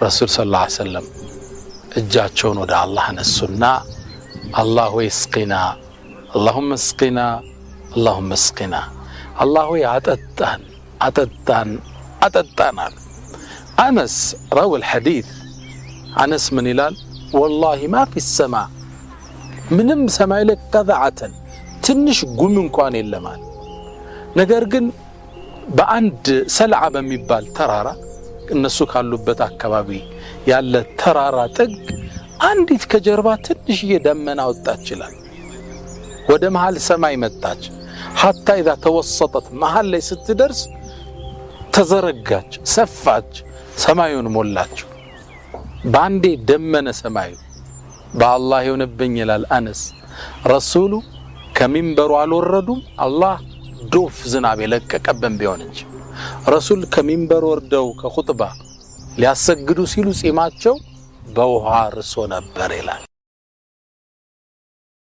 ረሱል ሰለላሁ ዐለይሂ ወሰለም እጃቸውን ወደ አላህ ነሱና አላህ ሆይ እስቂና اللهم اسقنا اللهم اسقنا الله يعطتان عطتان عطتان أنس روى الحديث أنس من هلال والله ما في السماء ምንም ሰማይ ላይ ቀዛዓተን ትንሽ ጉም እንኳን የለማል ነገር ግን በአንድ ሰልዓ በሚባል ተራራ እነሱ ካሉበት አካባቢ ያለ ተራራ ጥግ አንዲት ከጀርባ ትንሽ የደመና ወጣች ይላል ወደ መሃል ሰማይ መጣች حتى اذا توسطت መሃል ላይ ስትደርስ ተዘረጋች ሰፋች ሰማዩን ሞላች ባንዴ ደመነ ሰማዩ በአላህ ይሁንብኝ ይላል አነስ ረሱሉ ከሚንበሩ አልወረዱም አላህ ዶፍ ዝናብ የለቀቀበን ቢሆን እንጂ ረሱል ከሚንበሩ ወርደው ከኹጥባ ሊያሰግዱ ሲሉ ጺማቸው በውሃ ርሶ ነበር ይላል